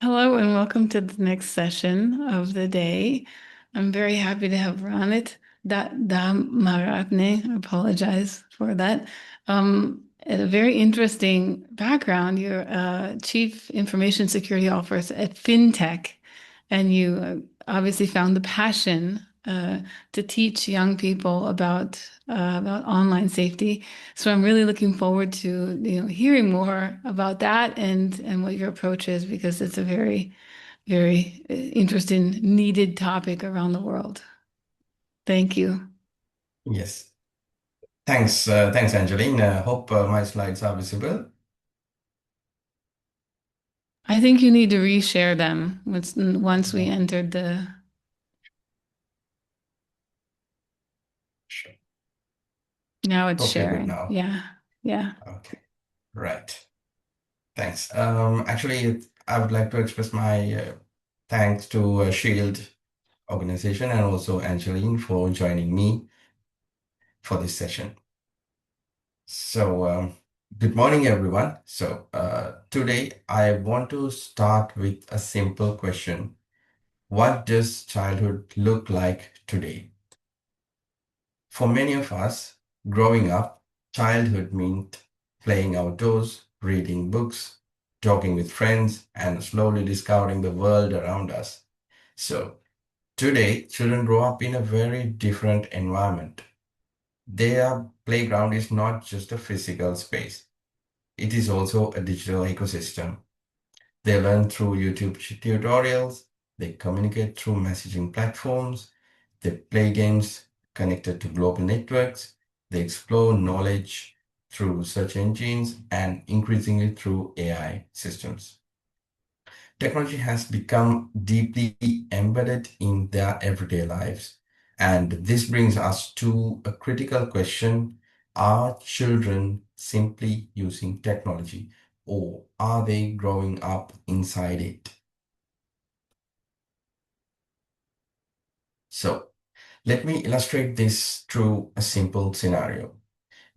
Hello and welcome to the next session of the day. I'm very happy to have Ranith Dharmarathne. I apologize for that. A very interesting background. You're a Chief Information Security Officer at FinTech, and you obviously found the passion to teach young people about online safety. So I'm really looking forward to hearing more about that and what your approach is because it's a very interesting, needed topic around the world. Thank you. Yes. Thanks, Angeline. Hope my slides are visible. I think you need to reshare them once we Oh, entered the. sure. Now it's Hope you're good sharing. now. Yeah, yeah. Okay, right. Thanks. Actually, I would like to express my thanks to Shield organization and also Angeline for joining me for this session. So, good morning, everyone. Today I want to start with a simple question. What does childhood look like today? For many of us, growing up, childhood meant playing outdoors, reading books, talking with friends, and slowly discovering the world around us. So, today, children grow up in a very different environment. Their playground is not just a physical space, it is also a digital ecosystem. They learn through YouTube tutorials, they communicate through messaging platforms, they play games connected to global networks, they explore knowledge through search engines and increasingly through AI systems. Technology has become deeply embedded in their everyday lives. And this brings us to a critical question. Are children simply using technology, or are they growing up inside it? So, let me illustrate this through a simple scenario.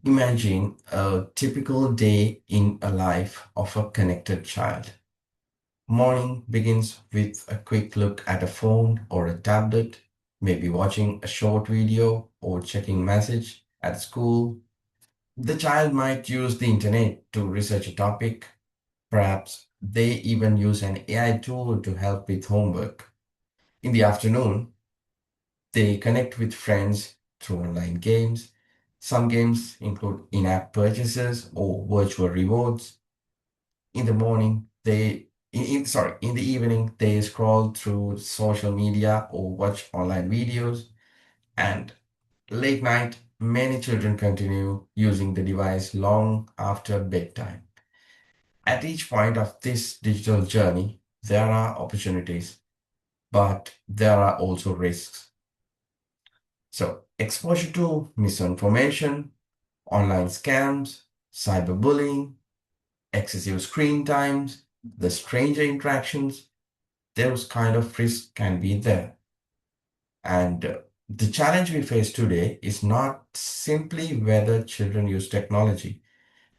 Imagine a typical day in a life of a connected child. Morning begins with a quick look at a phone or a tablet, maybe watching a short video or checking message at school. The child might use the internet to research a topic. Perhaps they even use an AI tool to help with homework. In the afternoon, they connect with friends through online games. Some games include in-app purchases or virtual rewards. In the morning, in the evening, they scroll through social media or watch online videos. And late night, many children continue using the device long after bedtime. At each point of this digital journey, there are opportunities, but there are also risks. So, exposure to misinformation, online scams, cyberbullying, excessive screen times, the stranger interactions, those kind of risks can be there. And the challenge we face today is not simply whether children use technology.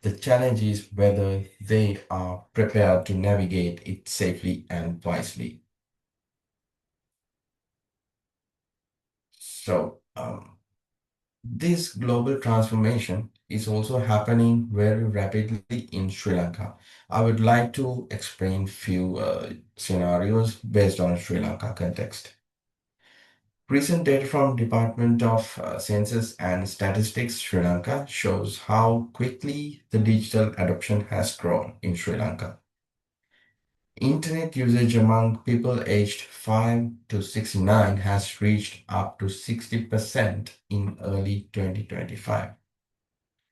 The challenge is whether they are prepared to navigate it safely and wisely. So, this global transformation is also happening very rapidly in Sri Lanka. I would like to explain few scenarios based on Sri Lanka context. Recent data from Department of Census and Statistics Sri Lanka shows how quickly the digital adoption has grown in Sri Lanka. Internet usage among people aged 5 to 69 has reached up to 60% in early 2025.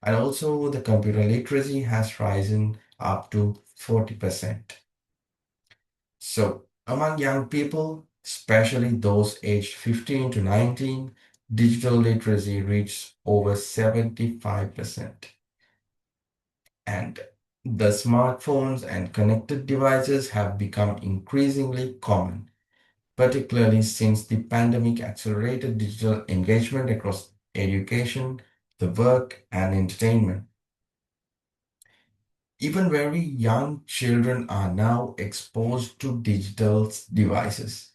And also, the computer literacy has risen up to 40%. So, among young people, especially those aged 15 to 19, digital literacy reached over 75%. And the smartphones and connected devices have become increasingly common, particularly since the pandemic accelerated digital engagement across education, the work, and entertainment. Even very young children are now exposed to digital devices.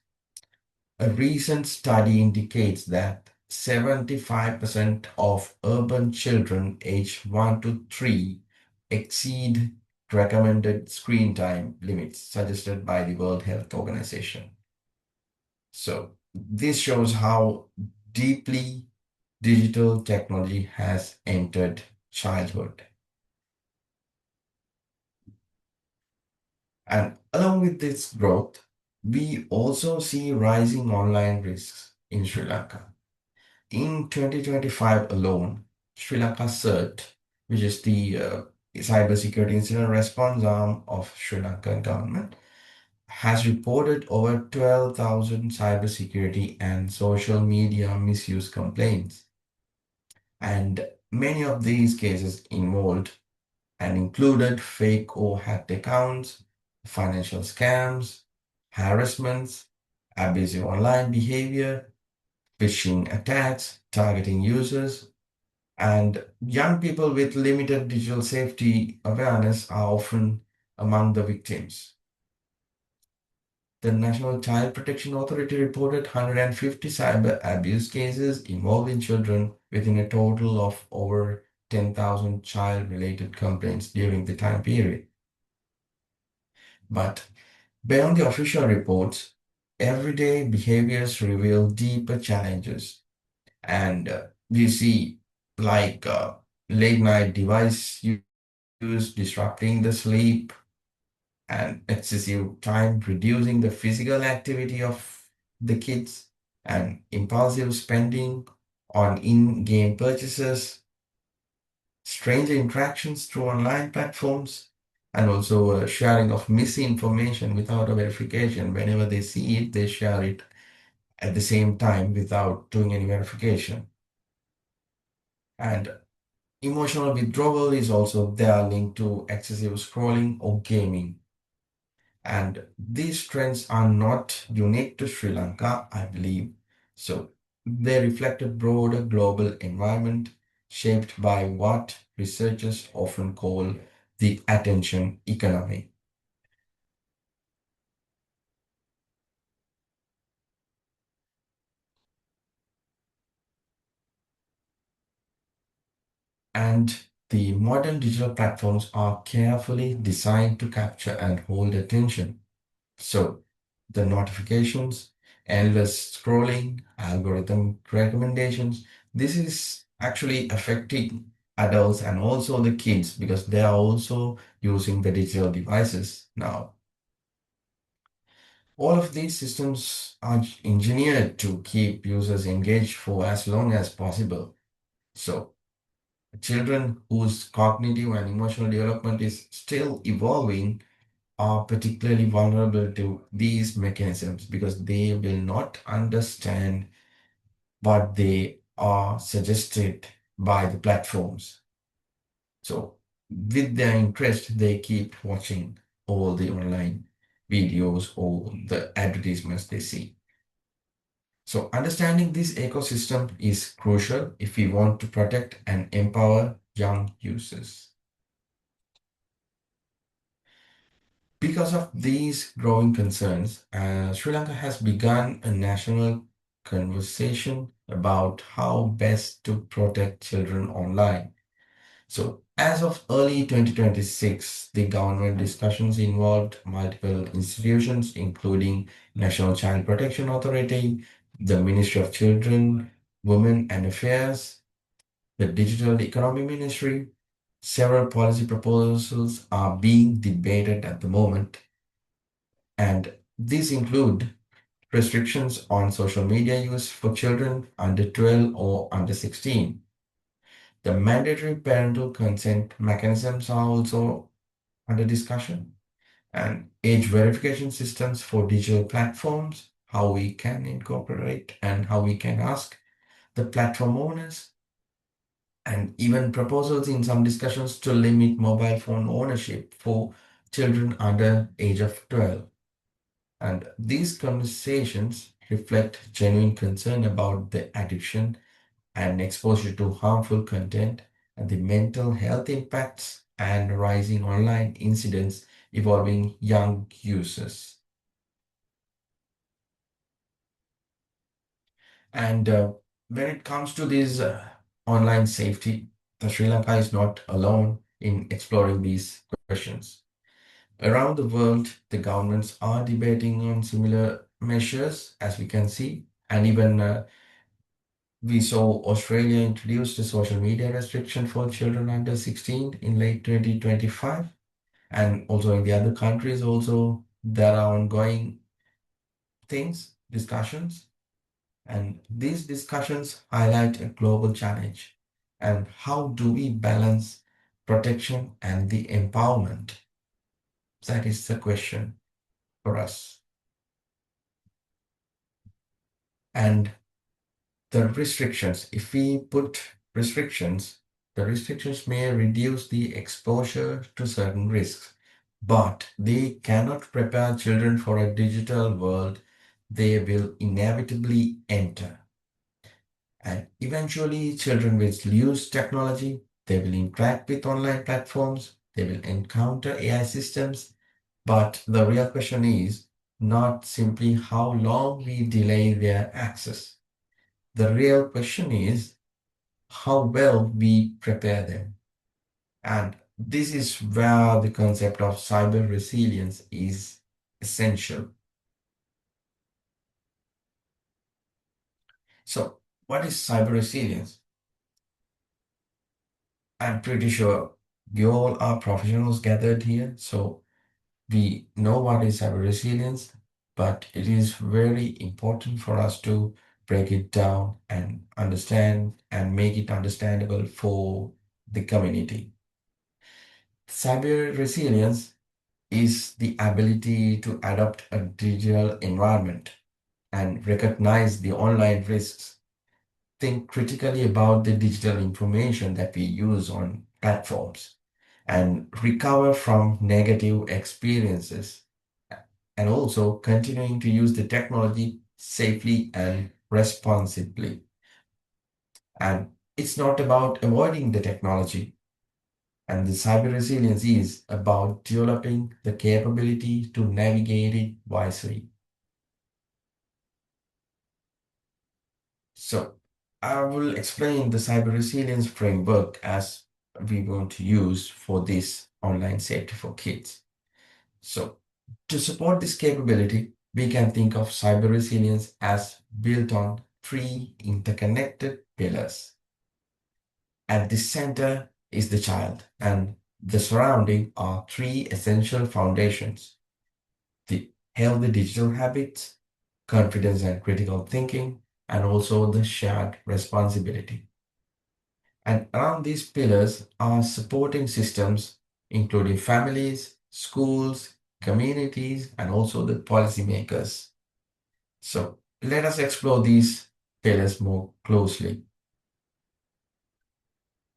A recent study indicates that 75% of urban children aged 1 to 3 exceed recommended screen time limits suggested by the World Health Organization. So, this shows how deeply digital technology has entered childhood. And along with this growth, we also see rising online risks in Sri Lanka. In 2025 alone, Sri Lanka CERT, which is the cybersecurity incident response arm of Sri Lankan government, has reported over 12,000 cybersecurity and social media misuse complaints. And many of these cases involved and included fake or hacked accounts, financial scams, harassments, abusive online behavior, phishing attacks targeting users, and young people with limited digital safety awareness are often among the victims. The National Child Protection Authority reported 150 cyber abuse cases involving children within a total of over 10,000 child-related complaints during the time period. But beyond the official reports, everyday behaviors reveal deeper challenges. And we see like late night device use disrupting the sleep and excessive time reducing the physical activity of the kids and impulsive spending on in-game purchases, strange interactions through online platforms, and also sharing of misinformation without a verification. Whenever they see it, they share it at the same time without doing any verification. And emotional withdrawal is also there linked to excessive scrolling or gaming. And these trends are not unique to Sri Lanka, I believe. So they reflect a broader global environment shaped by what researchers often call the attention economy. And the modern digital platforms are carefully designed to capture and hold attention. So the notifications, endless scrolling, algorithm recommendations, this is actually affecting adults and also the kids because they are also using the digital devices now. All of these systems are engineered to keep users engaged for as long as possible. So children whose cognitive and emotional development is still evolving are particularly vulnerable to these mechanisms because they will not understand what they are suggested by the platforms. So, with their interest, they keep watching all the online videos or the advertisements they see. So, understanding this ecosystem is crucial if we want to protect and empower young users. Because of these growing concerns, Sri Lanka has begun a national conversation about how best to protect children online. So, as of early 2026, the government discussions involved multiple institutions, including National Child Protection Authority, the Ministry of Children, Women and Affairs, the Digital Economy Ministry. Several policy proposals are being debated at the moment, and these include restrictions on social media use for children under 12 or under 16. The mandatory parental consent mechanisms are also under discussion, and age verification systems for digital platforms, how we can incorporate and how we can ask the platform owners, and even proposals in some discussions to limit mobile phone ownership for children under age of 12. And these conversations reflect genuine concern about the addiction and exposure to harmful content and the mental health impacts and rising online incidents involving young users. And when it comes to this online safety, the Sri Lanka is not alone in exploring these questions. Around the world, the governments are debating on similar measures, as we can see, and even we saw Australia introduced a social media restriction for children under 16 in late 2025, and also in the other countries also there are ongoing discussions. And these discussions highlight a global challenge. And how do we balance protection and the empowerment? That is the question for us. And the restrictions, if we put restrictions, the restrictions may reduce the exposure to certain risks, but they cannot prepare children for a digital world they will inevitably enter. And eventually, children will use technology, they will interact with online platforms, they will encounter AI systems. But the real question is not simply how long we delay their access. The real question is how well we prepare them. And this is where the concept of cyber resilience is essential. So, what is cyber resilience? I'm pretty sure you all are professionals gathered here, so we know what is cyber resilience, but it is very important for us to break it down and understand and make it understandable for the community. Cyber resilience is the ability to adapt a digital environment and recognize the online risks. Think critically about the digital information that we use on platforms and recover from negative experiences, and also continuing to use the technology safely and responsibly. And it's not about avoiding the technology, and the cyber resilience is about developing the capability to navigate it wisely. So I will explain the cyber resilience framework as we want to use for this online safety for kids. So to support this capability, we can think of cyber resilience as built on three interconnected pillars. At the center is the child, and the surrounding are three essential foundations: the healthy digital habits, confidence and critical thinking, and also the shared responsibility. And around these pillars are supporting systems, including families, schools, communities, and also the policymakers. So let us explore these pillars more closely.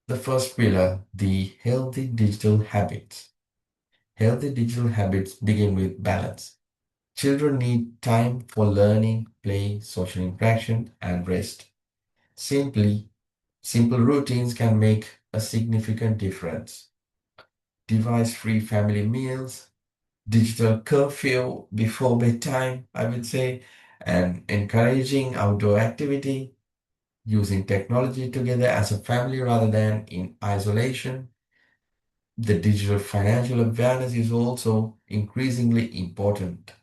The first pillar, the healthy digital habits. Healthy digital habits begin with balance. Children need time for learning, play, social interaction, and rest. Simply, simple routines can make a significant difference. Device-free family meals, digital curfew before bedtime, I would say, and encouraging outdoor activity, using technology together as a family rather than in isolation. The digital financial awareness is also increasingly important.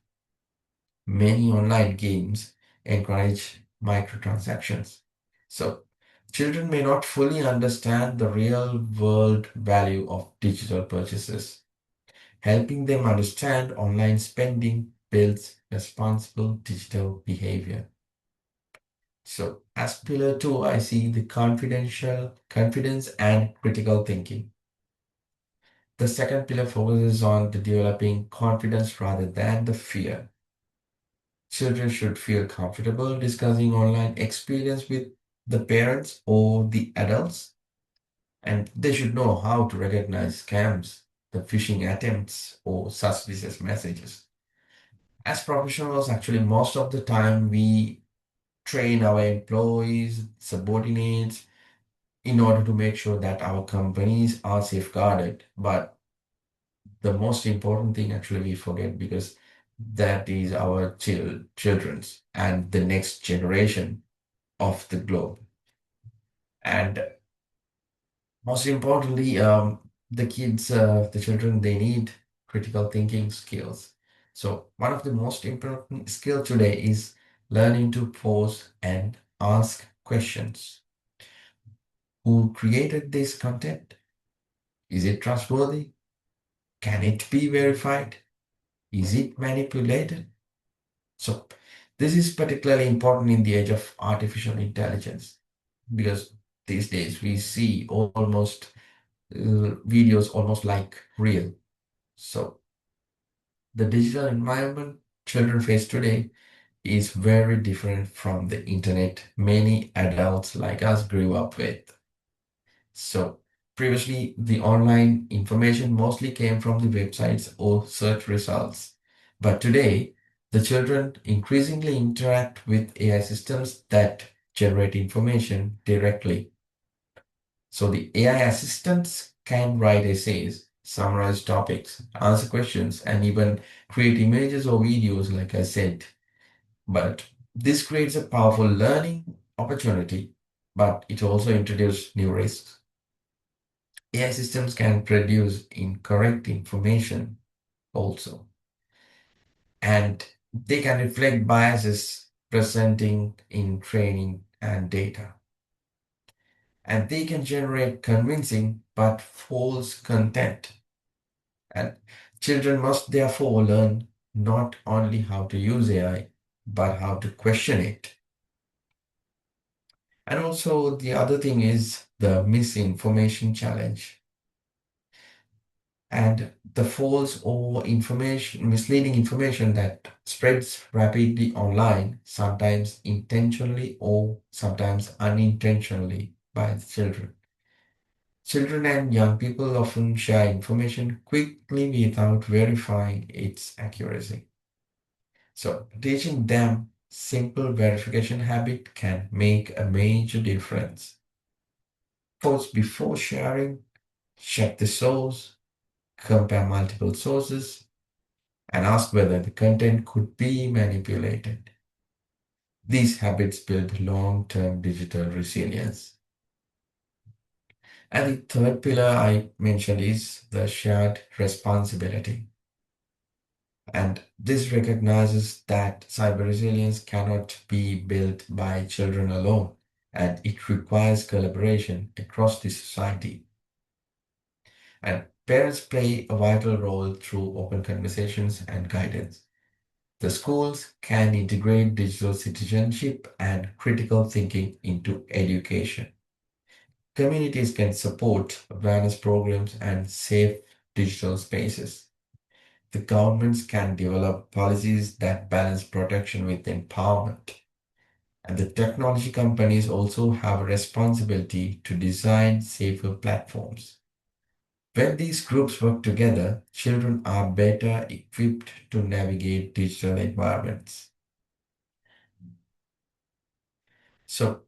Many online games encourage microtransactions. So, children may not fully understand the real world value of digital purchases. Helping them understand online spending builds responsible digital behavior. So, as pillar two, I see the confidence and critical thinking. The second pillar focuses on the developing confidence rather than the fear. Children should feel comfortable discussing online experience with the parents or the adults, and they should know how to recognize scams, the phishing attempts, or suspicious messages. As professionals, actually, most of the time we train our employees, subordinates, in order to make sure that our companies are safeguarded. But the most important thing actually we forget, because that is our children's and the next generation of the globe. And most importantly, the children, they need critical thinking skills. So one of the most important skill today is learning to pause and ask questions. Who created this content? Is it trustworthy? Can it be verified? Is it manipulated? So this is particularly important in the age of artificial intelligence, because these days we see almost videos almost like real. So the digital environment children face today is very different from the internet many adults like us grew up with. So previously, the online information mostly came from the websites or search results. But today, the children increasingly interact with AI systems that generate information directly. So the AI assistants can write essays, summarize topics, answer questions, and even create images or videos, like I said. But this creates a powerful learning opportunity, but it also introduces new risks. AI systems can produce incorrect information also, and they can reflect biases presenting in training and data. And they can generate convincing but false content. And children must therefore learn not only how to use AI, but how to question it. And also, the other thing is the misinformation challenge. And the false or information, misleading information that spreads rapidly online, sometimes intentionally or sometimes unintentionally by the children. Children and young people often share information quickly without verifying its accuracy. So, teaching them simple verification habit can make a major difference. First, before sharing, check the source, compare multiple sources, and ask whether the content could be manipulated. These habits build long-term digital resilience. And the third pillar I mentioned is the shared responsibility. And this recognizes that cyber resilience cannot be built by children alone, and it requires collaboration across the society. And parents play a vital role through open conversations and guidance. The schools can integrate digital citizenship and critical thinking into education. Communities can support awareness programs and safe digital spaces. The governments can develop policies that balance protection with empowerment. And the technology companies also have a responsibility to design safer platforms. When these groups work together, children are better equipped to navigate digital environments. So,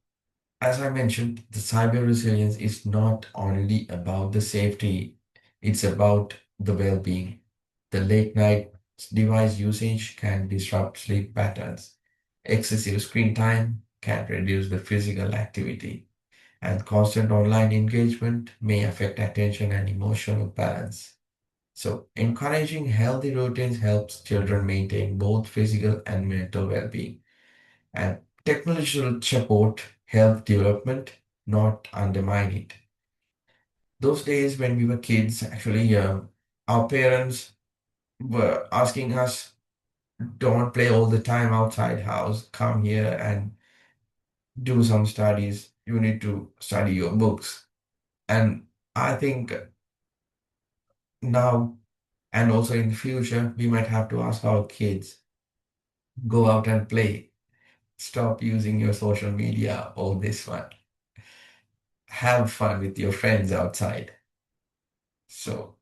as I mentioned, the cyber resilience is not only about the safety, it's about the well-being. The late night device usage can disrupt sleep patterns. Excessive screen time can reduce the physical activity, and constant online engagement may affect attention and emotional balance. So, encouraging healthy routines helps children maintain both physical and mental well-being. And technology should support health development, not undermine it. Those days when we were kids, actually, our parents were asking us, don't play all the time outside house, come here and do some studies. You need to study your books. And I think now and also in the future, we might have to ask our kids, go out and play. Stop using your social media, all this one. Have fun with your friends outside. So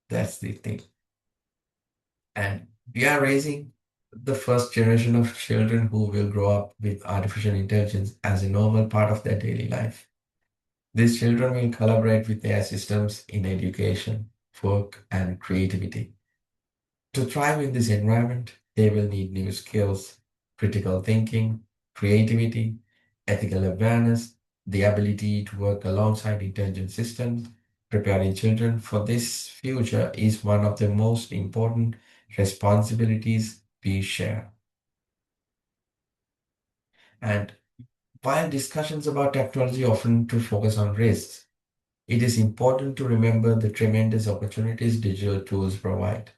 that's the thing. And we are raising the first generation of children who will grow up with artificial intelligence as a normal part of their daily life. These children will collaborate with AI systems in education, work, and creativity. To thrive in this environment, they will need new skills, critical thinking, creativity, ethical awareness, the ability to work alongside intelligent systems. Preparing children for this future is one of the most important responsibilities we share. And while discussions about technology often to focus on risks, it is important to remember the tremendous opportunities digital tools provide.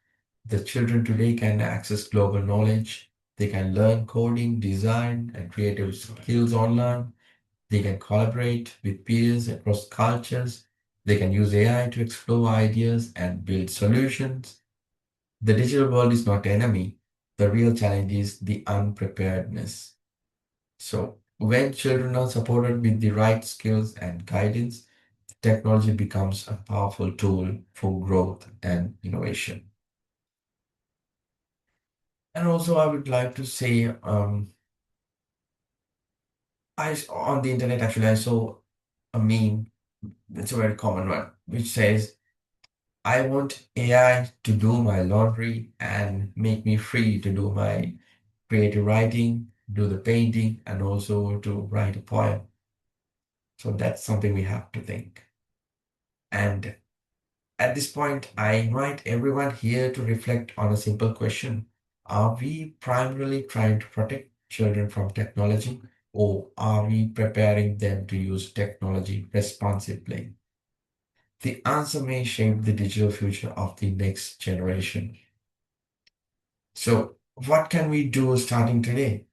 The children today can access global knowledge. They can learn coding, design, and creative skills online. They can collaborate with peers across cultures. They can use AI to explore ideas and build solutions. The digital world is not the enemy. The real challenge is the unpreparedness. So, when children are supported with the right skills and guidance, technology becomes a powerful tool for growth and innovation. And also, I would like to say, on the internet actually I saw a meme. It's a very common one, which says, "I want AI to do my laundry and make me free to do my creative writing, do the painting, and also to write a poem." So that's something we have to think. And at this point, I invite everyone here to reflect on a simple question. Are we primarily trying to protect children from technology, or are we preparing them to use technology responsibly? The answer may shape the digital future of the next generation. So, what can we do starting today?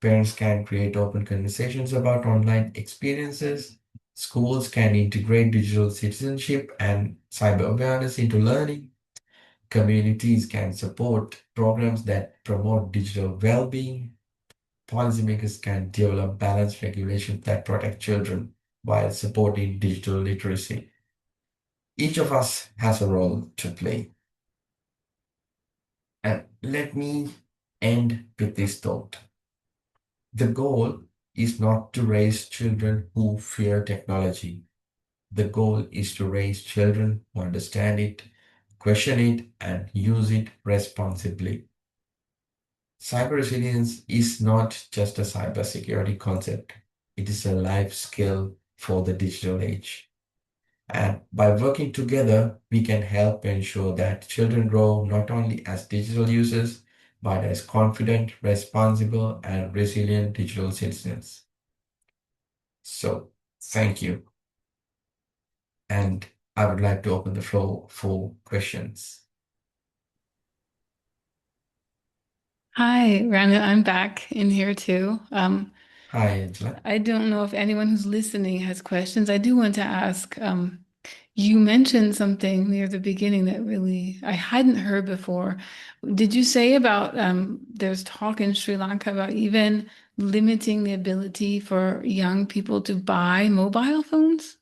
Parents can create open conversations about online experiences. Schools can integrate digital citizenship and cyber awareness into learning. Communities can support programs that promote digital well-being. Policymakers can develop balanced regulations that protect children while supporting digital literacy. Each of us has a role to play. And let me end with this thought. The goal is not to raise children who fear technology. The goal is to raise children who understand it, question it, and use it responsibly. Cyber resilience is not just a cybersecurity concept, it is a life skill for the digital age. And by working together, we can help ensure that children grow not only as digital users, but as confident, responsible, and resilient digital citizens. So, thank you. And I would like to open the floor for questions. Hi, Rana. I'm back in here too. Hi, Angela. I don't know if anyone who's listening has questions. I do want to ask, you mentioned something near the beginning that really I hadn't heard before. Did you say about there's talk in Sri Lanka about even limiting the ability for young people to buy mobile phones?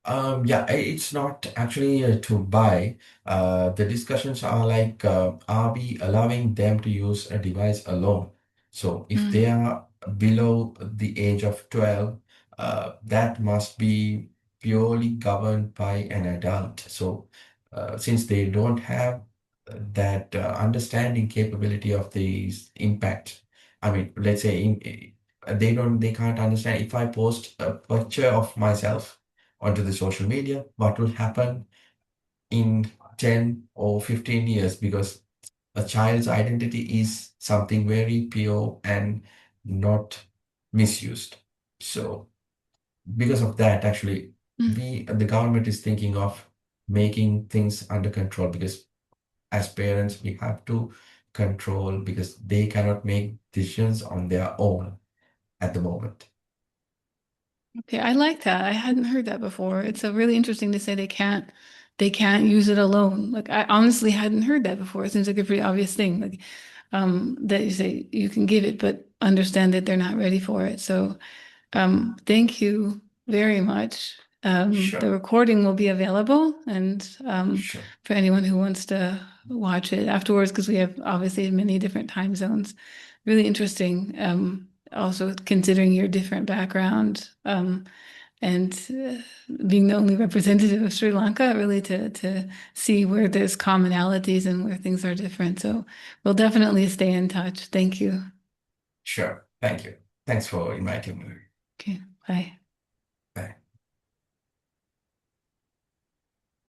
Yeah, it's not actually to buy. The discussions are like, are we allowing them to use a device alone? So if they Mm. are below the age of 12, that must be purely governed by an adult. So since they don't have that understanding capability of these impact, I mean, let's say they can't understand if I post a picture of myself onto the social media, what will happen in 10 or 15 years, because a child's identity is something very pure and not misused. So because of that, actually, Mm. the government is thinking of making things under control, because as parents, we have to control because they cannot make decisions on their own at the moment. Okay, I like that. I hadn't heard that before. It's a really interesting to say they can't use it alone. Like I honestly hadn't heard that before. It seems like a pretty obvious thing. Like that you say you can give it, but understand that they're not ready for it. So thank you very much. The Sure, recording will be available and sure, for anyone who wants to watch it afterwards, because we have obviously many different time zones. Really interesting. Also considering your different background. and being the only representative of Sri Lanka, really to see where there's commonalities and where things are different. So we'll definitely stay in touch. Thank you. Sure. Thank you. Thanks for inviting me. Okay, bye.